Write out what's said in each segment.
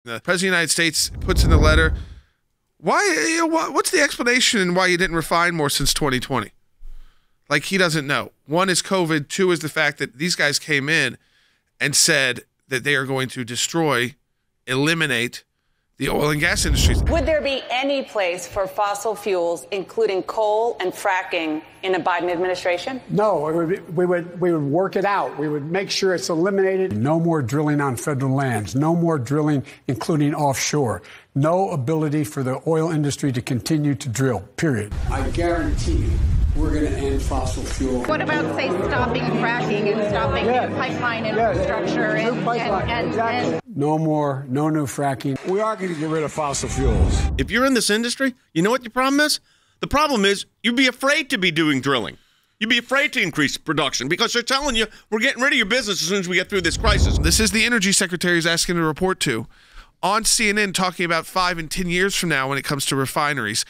The President of the United States puts in the letter, what's the explanation and why you didn't refine more since 2020? Like, he doesn't know. One is COVID. Two is the fact that these guys came in and said that they are going to destroy, eliminate the oil and gas industries. Would there be any place for fossil fuels, including coal and fracking, in a Biden administration? No, we would work it out. We would make sure it's eliminated. No more drilling on federal lands. No more drilling, including offshore. No ability for the oil industry to continue to drill, period. I guarantee you we're going to end fossil fuel. What about, say, stopping fracking and stopping new pipeline infrastructure? Exactly. No new fracking. We are going to get rid of fossil fuels. If you're in this industry, you know what your problem is? The problem is you'd be afraid to be doing drilling. You'd be afraid to increase production because they're telling you we're getting rid of your business as soon as we get through this crisis. This is the energy secretary is asking to report to on CNN, talking about 5 and 10 years from now when it comes to refineries.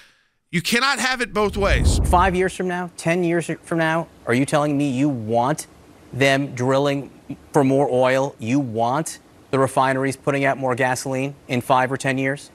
You cannot have it both ways. 5 years from now, 10 years from now, are you telling me you want them drilling for more oil? You want the refineries putting out more gasoline in 5 or 10 years?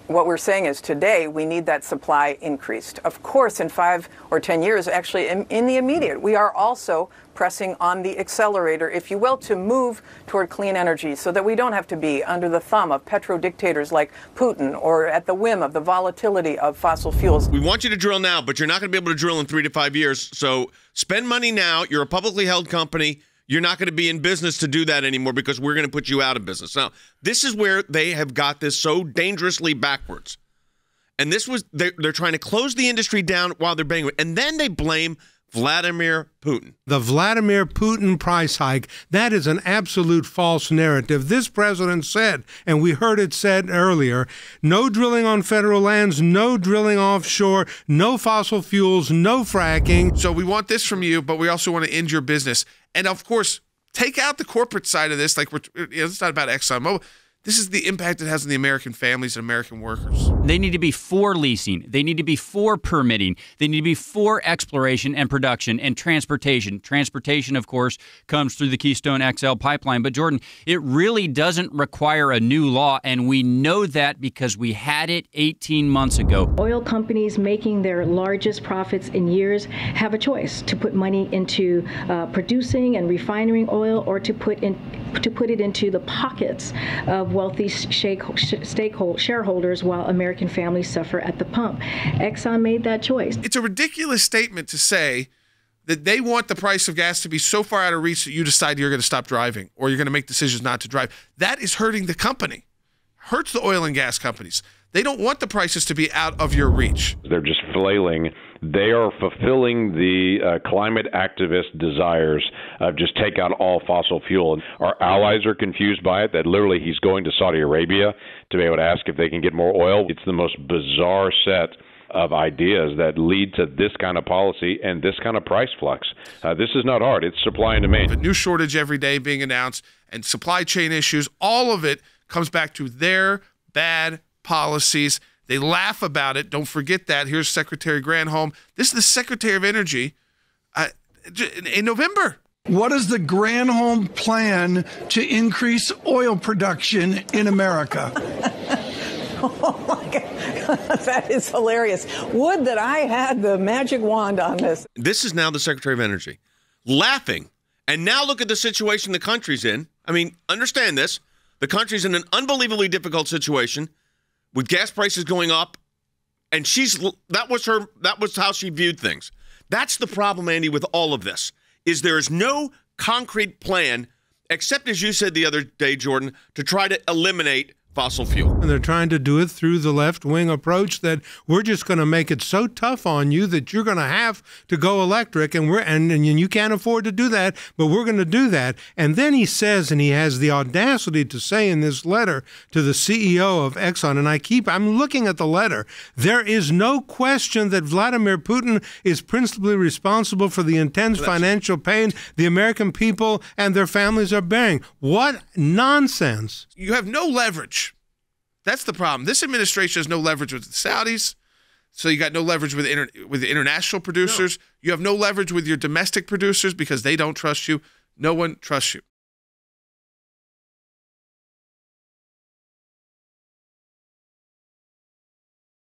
What we're saying is today we need that supply increased. Of course, in 5 or 10 years, actually in the immediate, we are also pressing on the accelerator, if you will, to move toward clean energy so that we don't have to be under the thumb of petro-dictators like Putin or at the whim of the volatility of fossil fuels. We want you to drill now, but you're not going to be able to drill in 3 to 5 years. So spend money now. You're a publicly held company. You're not going to be in business to do that anymore because we're going to put you out of business. Now, this is where they have got this so dangerously backwards. And this was, they're trying to close the industry down while they're banging it. And then they blame Vladimir Putin. The Vladimir Putin price hike, that is an absolute false narrative. This president said, and we heard it said earlier, no drilling on federal lands, no drilling offshore, no fossil fuels, no fracking. So we want this from you, but we also want to end your business. And of course, take out the corporate side of this. Like, it's not about Exxon. This is the impact it has on the American families and American workers. They need to be for leasing. They need to be for permitting. They need to be for exploration and production and transportation. Transportation, of course, comes through the Keystone XL pipeline. But, Jordan, it really doesn't require a new law, and we know that because we had it 18 months ago. Oil companies making their largest profits in years have a choice to put money into producing and refining oil or to put it into the pockets of wealthy shareholders while American families suffer at the pump. Exxon made that choice. It's a ridiculous statement to say that they want the price of gas to be so far out of reach that you decide you're going to stop driving or you're going to make decisions not to drive. That is hurting the company. Hurts the oil and gas companies. They don't want the prices to be out of your reach. They're just flailing. They are fulfilling the climate activist desires of just take out all fossil fuel. Our allies are confused by it, that literally he's going to Saudi Arabia to be able to ask if they can get more oil. It's the most bizarre set of ideas that lead to this kind of policy and this kind of price flux. This is not hard. It's supply and demand. A new shortage every day being announced and supply chain issues, all of it comes back to their bad policies. They laugh about it. Don't forget that. Here's Secretary Granholm. This is the Secretary of Energy in November. What is the Granholm plan to increase oil production in America? Oh, my God. That is hilarious. Would that I had the magic wand on this. This is now the Secretary of Energy laughing. And now look at the situation the country's in. I mean, understand this. The country's in an unbelievably difficult situation with gas prices going up, and that was how she viewed things. That's the problem, Andy, with all of this, is there is no concrete plan, except, as you said the other day, Jordan, to try to eliminate fossil fuel. And they're trying to do it through the left-wing approach that we're just going to make it so tough on you that you're going to have to go electric, and you can't afford to do that, but we're going to do that. And then he says, and he has the audacity to say in this letter to the CEO of Exxon, and I'm looking at the letter, there is no question that Vladimir Putin is principally responsible for the intense financial pain the American people and their families are bearing. What nonsense. You have no leverage. That's the problem. This administration has no leverage with the Saudis, so you got no leverage with the international producers. No. You have no leverage with your domestic producers because they don't trust you. No one trusts you.